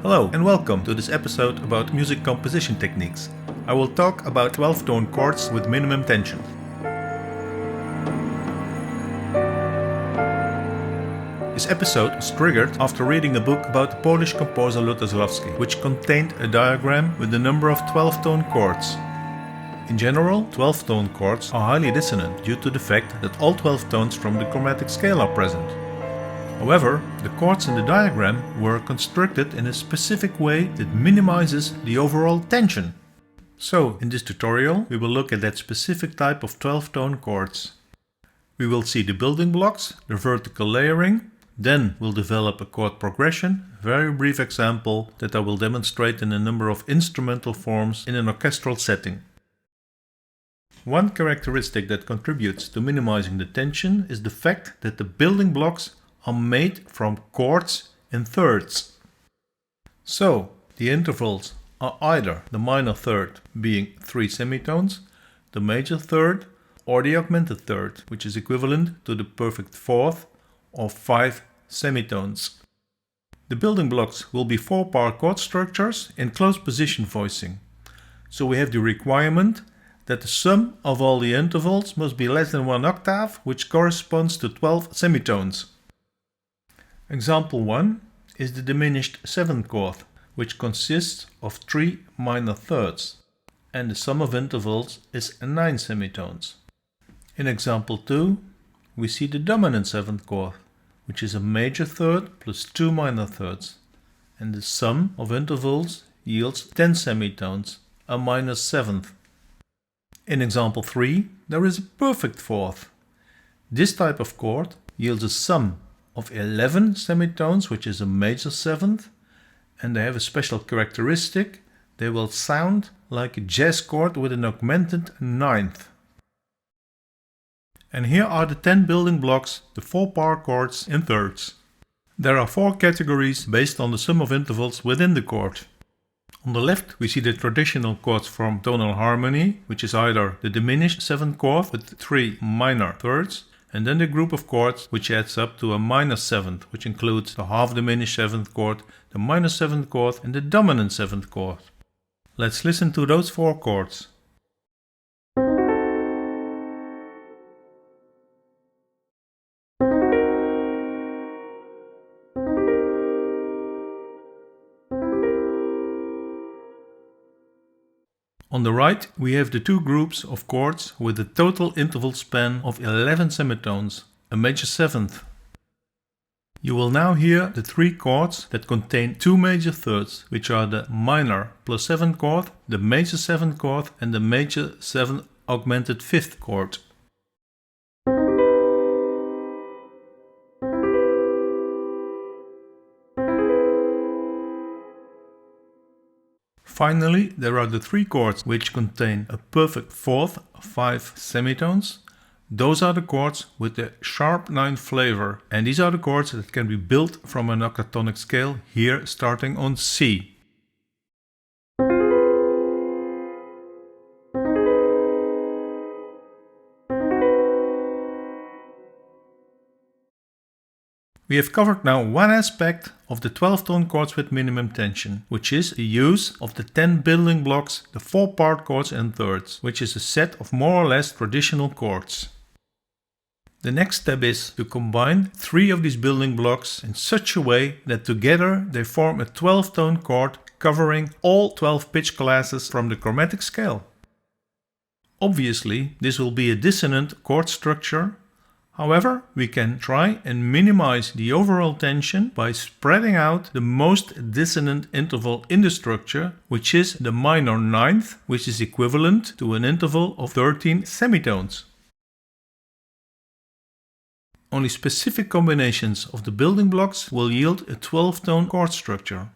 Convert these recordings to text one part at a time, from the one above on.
Hello and welcome to this episode about music composition techniques. I will talk about 12-tone chords with minimum tension. This episode was triggered after reading a book about the Polish composer Lutoslawski, which contained a diagram with the number of 12-tone chords. In general, 12-tone chords are highly dissonant due to the fact that all 12 tones from the chromatic scale are present. However, the chords in the diagram were constructed in a specific way that minimizes the overall tension. So, in this tutorial, we will look at that specific type of 12-tone chords. We will see the building blocks, the vertical layering, then we'll develop a chord progression, a very brief example that I will demonstrate in a number of instrumental forms in an orchestral setting. One characteristic that contributes to minimizing the tension is the fact that the building blocks are made from chords in thirds. So, the intervals are either the minor third being 3 semitones, the major third, or the augmented third, which is equivalent to the perfect fourth or 5 semitones. The building blocks will be 4-part chord structures in close position voicing. So we have the requirement that the sum of all the intervals must be less than 1 octave, which corresponds to 12 semitones. Example 1 is the diminished 7th chord, which consists of 3 minor thirds, and the sum of intervals is 9 semitones. In example 2, we see the dominant 7th chord, which is a major third plus 2 minor thirds, and the sum of intervals yields 10 semitones, a minor 7th. In example 3, there is a perfect fourth. This type of chord yields a sum of 11 semitones, which is a major 7th, and they have a special characteristic: they will sound like a jazz chord with an augmented 9th. And here are the 10 building blocks, the 4-part chords in thirds. There are 4 categories based on the sum of intervals within the chord. On the left we see the traditional chords from tonal harmony, which is either the diminished 7th chord with 3 minor thirds, and then the group of chords which adds up to a minor 7th, which includes the half diminished 7th chord, the minor 7th chord and the dominant 7th chord. Let's listen to those 4 chords. On the right we have the 2 groups of chords with a total interval span of 11 semitones, a major 7th. You will now hear the 3 chords that contain 2 major thirds, which are the minor plus 7th chord, the major 7th chord and the major 7 augmented 5th chord. Finally, there are the 3 chords which contain a perfect fourth, 5 semitones. Those are the chords with the sharp 9 flavor, and these are the chords that can be built from an octatonic scale, here starting on C. We have covered now one aspect of the 12-tone chords with minimum tension, which is the use of the 10 building blocks, the 4-part chords in thirds, which is a set of more or less traditional chords. The next step is to combine 3 of these building blocks in such a way that together they form a 12-tone chord covering all 12 pitch classes from the chromatic scale. Obviously, this will be a dissonant chord structure. However, we can try and minimize the overall tension by spreading out the most dissonant interval in the structure, which is the minor 9th, which is equivalent to an interval of 13 semitones. Only specific combinations of the building blocks will yield a 12-tone chord structure.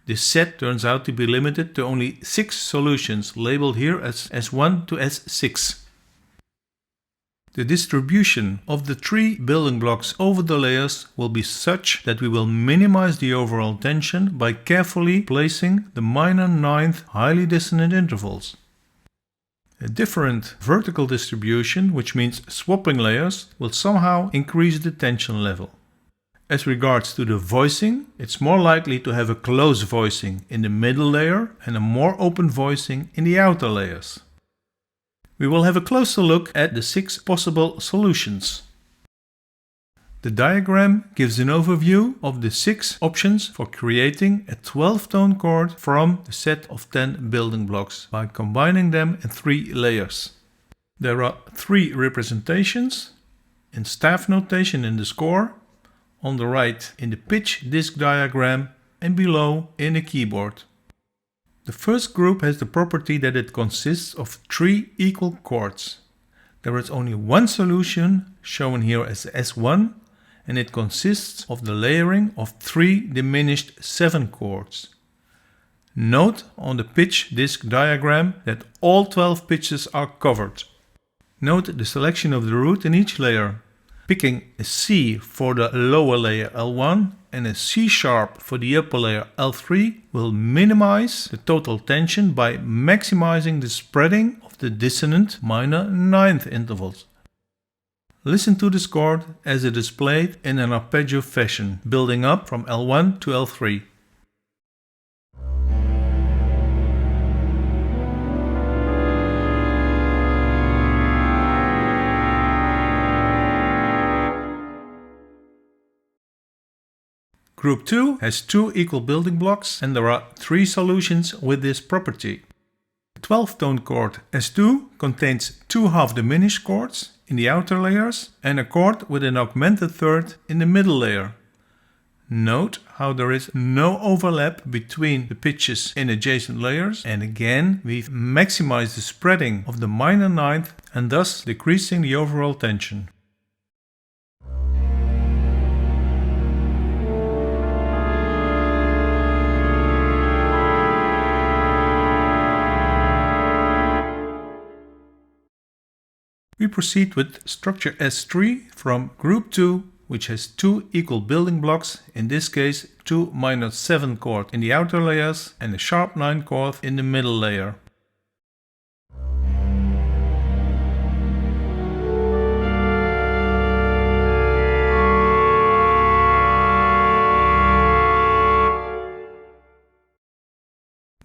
This set turns out to be limited to only 6 solutions, labeled here as S1 to S6. The distribution of the 3 building blocks over the layers will be such that we will minimize the overall tension by carefully placing the minor 9th highly dissonant intervals. A different vertical distribution, which means swapping layers, will somehow increase the tension level. As regards to the voicing, it's more likely to have a close voicing in the middle layer and a more open voicing in the outer layers. We will have a closer look at the 6 possible solutions. The diagram gives an overview of the 6 options for creating a 12-tone chord from the set of 10 building blocks by combining them in 3 layers. There are 3 representations: in staff notation in the score, on the right in the pitch disc diagram, and below in the keyboard. The first group has the property that it consists of 3 equal chords. There is only one solution, shown here as S1, and it consists of the layering of 3 diminished 7 chords. Note on the pitch disc diagram that all 12 pitches are covered. Note the selection of the root in each layer. Picking a C for the lower layer L1 and a C sharp for the upper layer L3 will minimize the total tension by maximizing the spreading of the dissonant minor ninth intervals. Listen to this chord as it is played in an arpeggio fashion, building up from L1 to L3. Group 2 has 2 equal building blocks and there are 3 solutions with this property. The 12-tone chord S2 contains 2 half-diminished chords in the outer layers and a chord with an augmented third in the middle layer. Note how there is no overlap between the pitches in adjacent layers, and again we've maximized the spreading of the minor ninth and thus decreasing the overall tension. We proceed with structure S3 from group 2, which has 2 equal building blocks, in this case 2 minor 7 chord in the outer layers and a sharp 9 chord in the middle layer.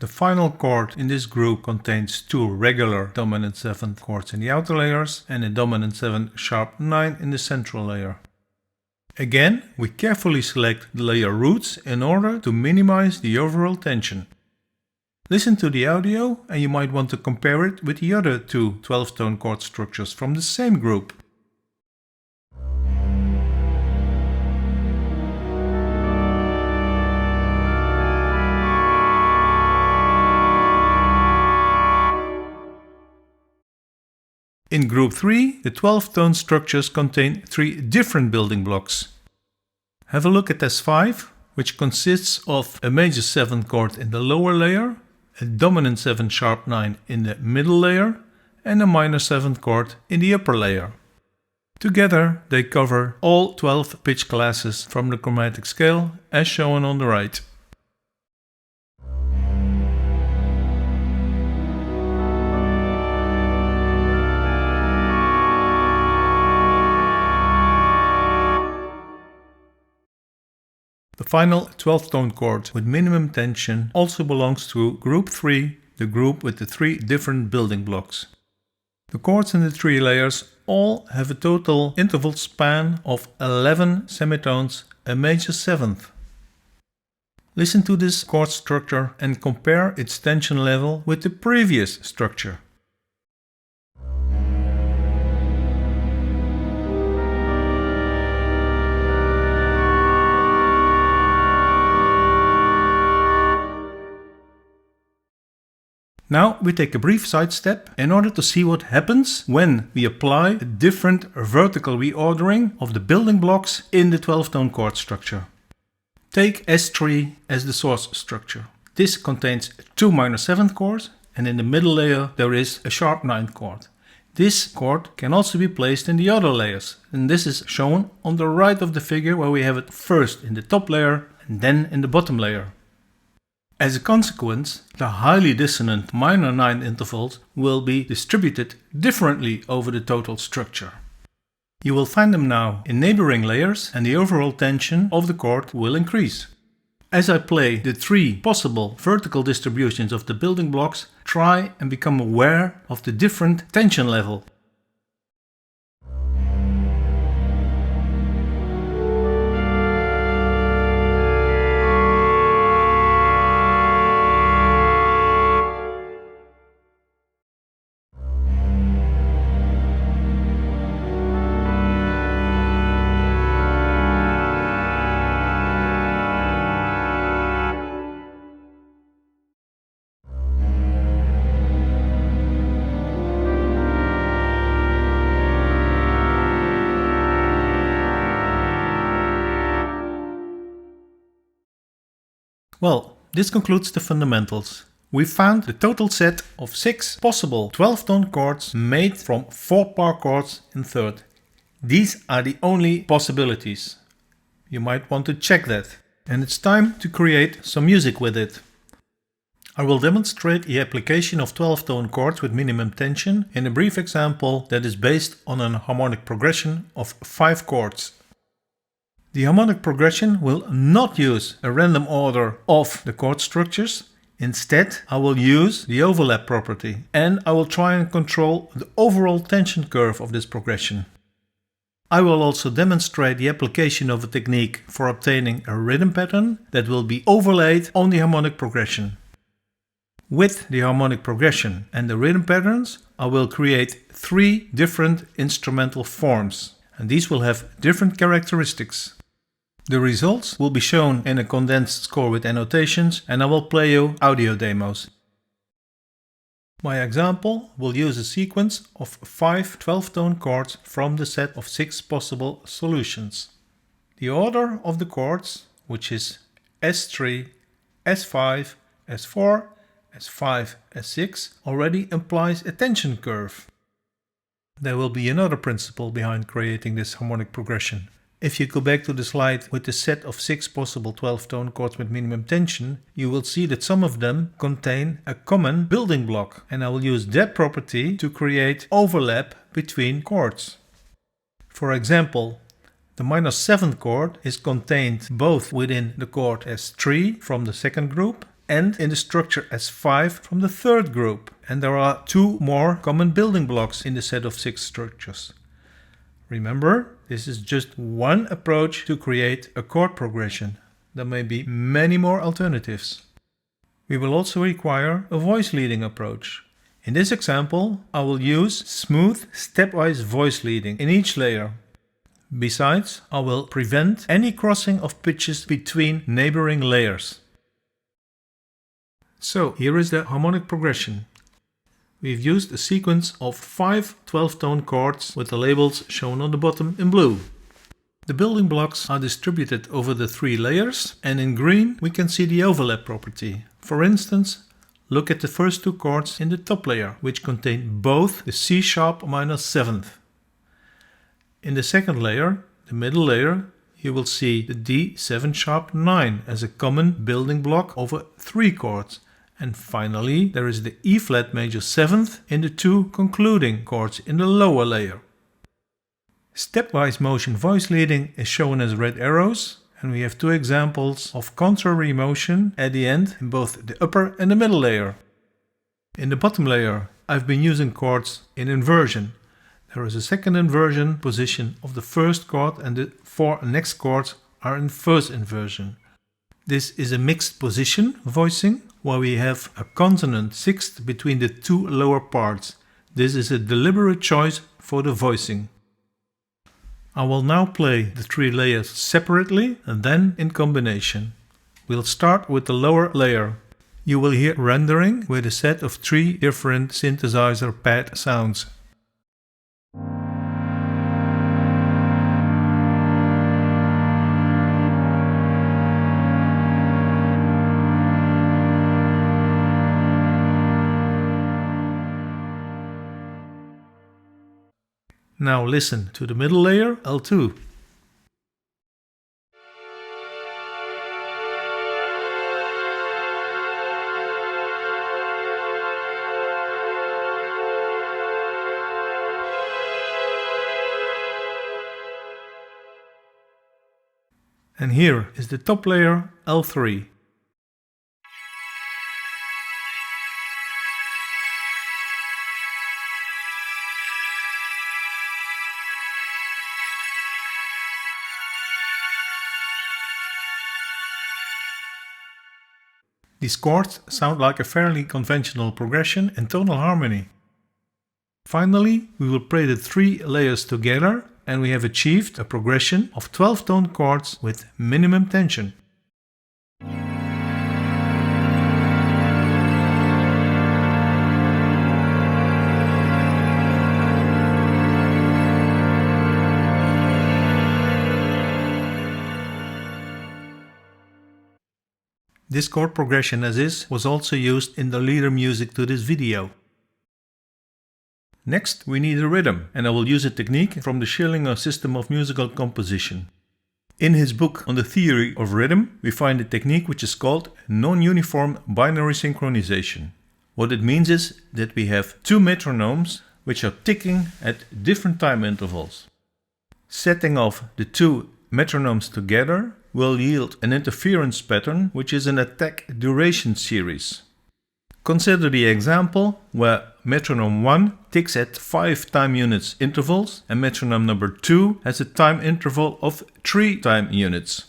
The final chord in this group contains 2 regular dominant 7 chords in the outer layers and a dominant 7 sharp 9 in the central layer. Again, we carefully select the layer roots in order to minimize the overall tension. Listen to the audio and you might want to compare it with the other 2 12-tone chord structures from the same group. In group 3, the 12-tone structures contain 3 different building blocks. Have a look at S5, which consists of a major 7 chord in the lower layer, a dominant 7 sharp 9 in the middle layer, and a minor 7 chord in the upper layer. Together they cover all 12 pitch classes from the chromatic scale as shown on the right. The final 12-tone chord with minimum tension also belongs to group 3, the group with the 3 different building blocks. The chords in the 3 layers all have a total interval span of 11 semitones, a major 7th. Listen to this chord structure and compare its tension level with the previous structure. Now we take a brief sidestep in order to see what happens when we apply a different vertical reordering of the building blocks in the 12-tone chord structure. Take S3 as the source structure. This contains 2 minor 7th chords and in the middle layer there is a sharp 9th chord. This chord can also be placed in the other layers, and this is shown on the right of the figure where we have it first in the top layer and then in the bottom layer. As a consequence, the highly dissonant minor 9 intervals will be distributed differently over the total structure. You will find them now in neighboring layers and the overall tension of the chord will increase. As I play the 3 possible vertical distributions of the building blocks, try and become aware of the different tension level. Well, this concludes the fundamentals. We found the total set of 6 possible 12-tone chords made from 4 power chords in third. These are the only possibilities. You might want to check that. And it's time to create some music with it. I will demonstrate the application of 12-tone chords with minimum tension in a brief example that is based on a harmonic progression of 5 chords. The harmonic progression will not use a random order of the chord structures. Instead, I will use the overlap property and I will try and control the overall tension curve of this progression. I will also demonstrate the application of a technique for obtaining a rhythm pattern that will be overlaid on the harmonic progression. With the harmonic progression and the rhythm patterns, I will create 3 different instrumental forms, and these will have different characteristics. The results will be shown in a condensed score with annotations, and I will play you audio demos. My example will use a sequence of 5 12-tone chords from the set of 6 possible solutions. The order of the chords, which is S3, S5, S4, S5, S6, already implies a tension curve. There will be another principle behind creating this harmonic progression. If you go back to the slide with the set of 6 possible 12-tone chords with minimum tension, you will see that some of them contain a common building block, and I will use that property to create overlap between chords. For example, the -7 chord is contained both within the chord S3 from the second group and in the structure S5 from the third group, and there are 2 more common building blocks in the set of 6 structures. Remember, this is just one approach to create a chord progression. There may be many more alternatives. We will also require a voice leading approach. In this example, I will use smooth, stepwise voice leading in each layer. Besides, I will prevent any crossing of pitches between neighboring layers. So, here is the harmonic progression. We've used a sequence of 5 12-tone chords with the labels shown on the bottom in blue. The building blocks are distributed over the 3 layers, and in green we can see the overlap property. For instance, look at the first 2 chords in the top layer, which contain both the C sharp minus 7th. In the second layer, the middle layer, you will see the D 7 sharp 9 as a common building block over 3 chords. And finally, there is the E flat major 7th in the 2 concluding chords in the lower layer. Stepwise motion voice leading is shown as red arrows, and we have 2 examples of contrary motion at the end in both the upper and the middle layer. In the bottom layer, I've been using chords in inversion. There is a second inversion position of the first chord, and the 4 next chords are in first inversion. This is a mixed position voicing, where we have a consonant 6th between the 2 lower parts. This is a deliberate choice for the voicing. I will now play the 3 layers separately and then in combination. We'll start with the lower layer. You will hear rendering with a set of 3 different synthesizer pad sounds. Now listen to the middle layer, L2. And here is the top layer L3. These chords sound like a fairly conventional progression and tonal harmony. Finally, we will play the 3 layers together and we have achieved a progression of 12-tone chords with minimum tension. This chord progression as is was also used in the leader music to this video. Next we need a rhythm, and I will use a technique from the Schillinger system of musical composition. In his book on the theory of rhythm we find a technique which is called non-uniform binary synchronization. What it means is that we have 2 metronomes which are ticking at different time intervals. Setting off the 2 metronomes together will yield an interference pattern which is an attack duration series. Consider the example where metronome 1 ticks at 5 time units intervals and metronome number 2 has a time interval of 3 time units.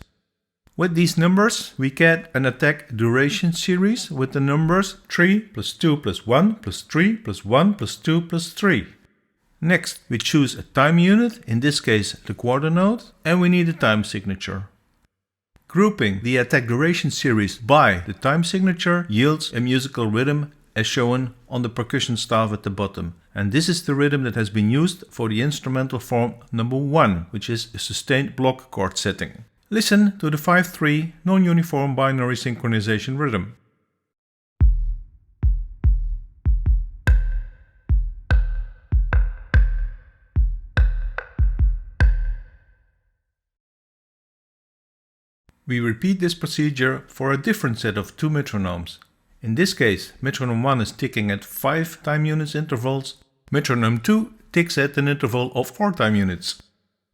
With these numbers we get an attack duration series with the numbers 3 plus 2 plus 1 plus 3 plus 1 plus 2 plus 3. Next we choose a time unit, in this case the quarter note, and we need a time signature. Grouping the attack duration series by the time signature yields a musical rhythm as shown on the percussion staff at the bottom. And this is the rhythm that has been used for the instrumental form number 1, which is a sustained block chord setting. Listen to the 5-3 non-uniform binary synchronization rhythm. We repeat this procedure for a different set of 2 metronomes. In this case, metronome 1 is ticking at 5 time units intervals, metronome 2 ticks at an interval of 4 time units.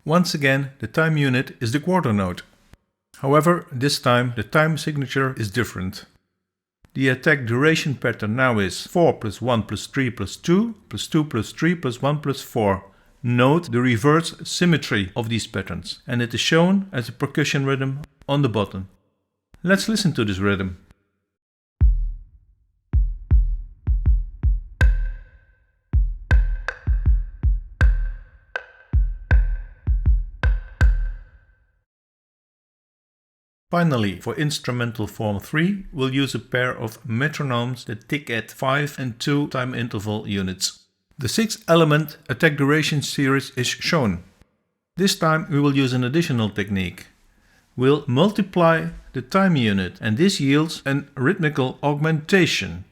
Once again, the time unit is the quarter note. However, this time the time signature is different. The attack duration pattern now is 4 plus 1 plus 3 plus 2 plus 2 plus 3 plus 1 plus 4. Note the reverse symmetry of these patterns, and it is shown as a percussion rhythm on the bottom. Let's listen to this rhythm. Finally, for instrumental form 3, we'll use a pair of metronomes that tick at 5 and 2 time interval units. The 6-element attack duration series is shown. This time we will use an additional technique. We'll multiply the time unit, and this yields an rhythmical augmentation.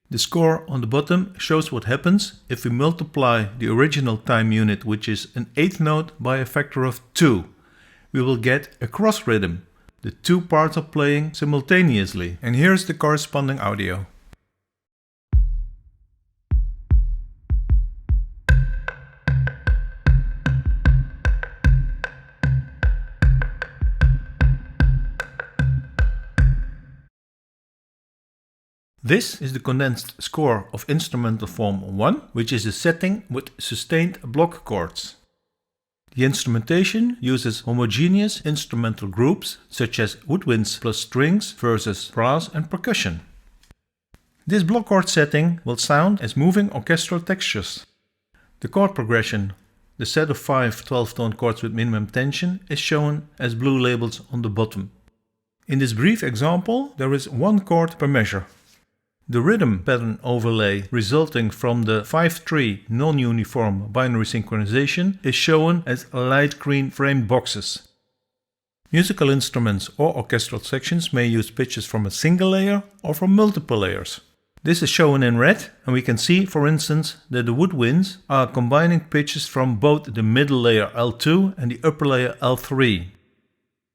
The score on the bottom shows what happens if we multiply the original time unit, which is an 8th note, by a factor of 2. We will get a cross rhythm. The 2 parts are playing simultaneously, and here's the corresponding audio. This is the condensed score of instrumental form 1, which is a setting with sustained block chords. The instrumentation uses homogeneous instrumental groups such as woodwinds plus strings versus brass and percussion. This block chord setting will sound as moving orchestral textures. The chord progression, the set of 5 12-tone chords with minimum tension, is shown as blue labels on the bottom. In this brief example, there is 1 chord per measure. The rhythm pattern overlay resulting from the 5-3 non-uniform binary synchronization is shown as light green framed boxes. Musical instruments or orchestral sections may use pitches from a single layer or from multiple layers. This is shown in red, and we can see, for instance, that the woodwinds are combining pitches from both the middle layer L2 and the upper layer L3.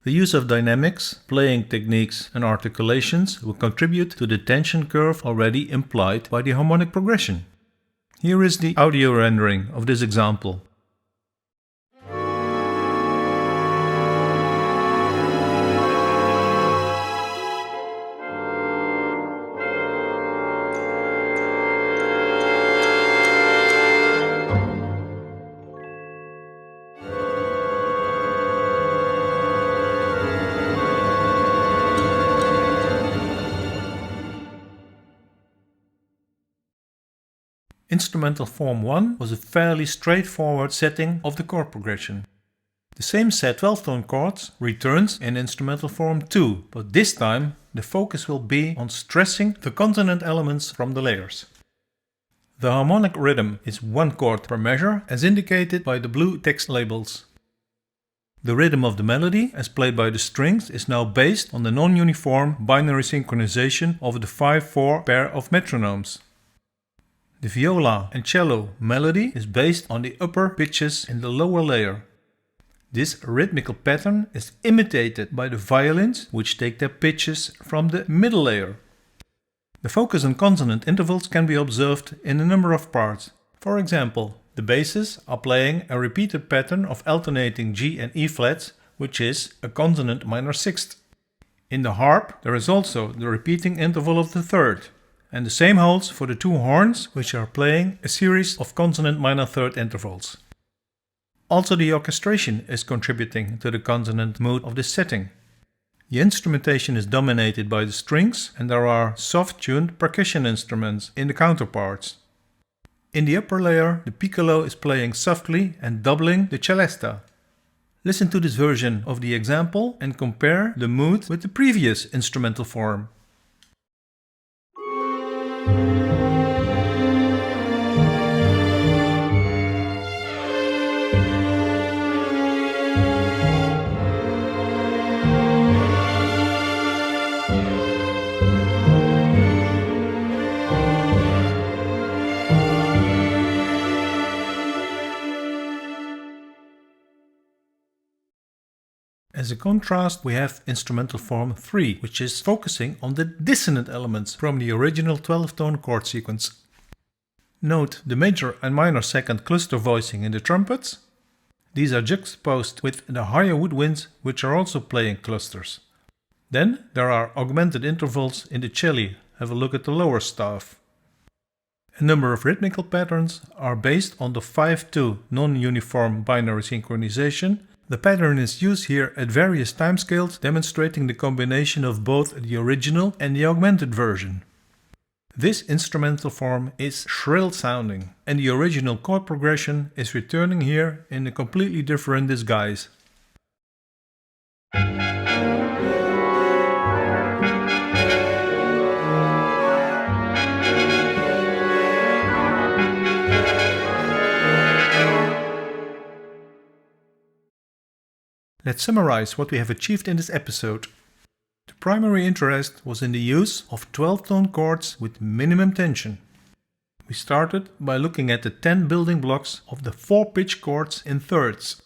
The use of dynamics, playing techniques and articulations will contribute to the tension curve already implied by the harmonic progression. Here is the audio rendering of this example. Instrumental form 1 was a fairly straightforward setting of the chord progression. The same set 12-tone chords returns in instrumental form 2, but this time the focus will be on stressing the consonant elements from the layers. The harmonic rhythm is 1 chord per measure as indicated by the blue text labels. The rhythm of the melody, as played by the strings, is now based on the non-uniform binary synchronization of the 5/4 pair of metronomes. The viola and cello melody is based on the upper pitches in the lower layer. This rhythmical pattern is imitated by the violins, which take their pitches from the middle layer. The focus on consonant intervals can be observed in a number of parts. For example, the basses are playing a repeated pattern of alternating G and E flats, which is a consonant minor sixth. In the harp, there is also the repeating interval of the third. And the same holds for the 2 horns, which are playing a series of consonant minor third intervals. Also, the orchestration is contributing to the consonant mood of this setting. The instrumentation is dominated by the strings and there are soft-tuned percussion instruments in the counterparts. In the upper layer, the piccolo is playing softly and doubling the celesta. Listen to this version of the example and compare the mood with the previous instrumental form. As a contrast, we have instrumental form 3, which is focusing on the dissonant elements from the original 12-tone chord sequence. Note the major and minor second cluster voicing in the trumpets. These are juxtaposed with the higher woodwinds, which are also playing clusters. Then there are augmented intervals in the cello. Have a look at the lower staff. A number of rhythmical patterns are based on the 5/2 non-uniform binary synchronization. The pattern is used here at various timescales, demonstrating the combination of both the original and the augmented version. This instrumental form is shrill sounding, and the original chord progression is returning here in a completely different disguise. Let's summarize what we have achieved in this episode. The primary interest was in the use of 12-tone chords with minimum tension. We started by looking at the 10 building blocks of the 4-pitch chords in thirds.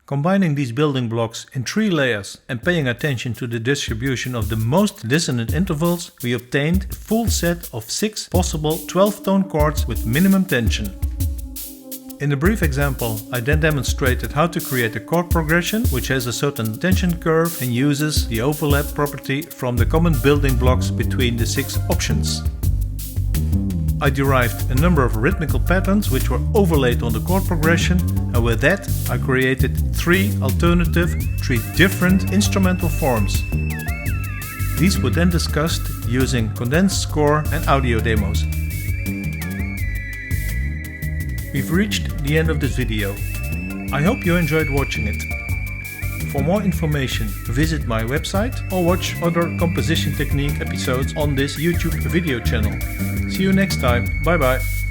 Combining these building blocks in 3 layers and paying attention to the distribution of the most dissonant intervals, we obtained a full set of 6 possible 12-tone chords with minimum tension. In a brief example, I then demonstrated how to create a chord progression which has a certain tension curve and uses the overlap property from the common building blocks between the 6 options. I derived a number of rhythmical patterns which were overlaid on the chord progression, and with that I created 3 different instrumental forms. These were then discussed using condensed score and audio demos. We've reached the end of this video. I hope you enjoyed watching it. For more information, visit my website or watch other composition technique episodes on this YouTube video channel. See you next time. Bye bye.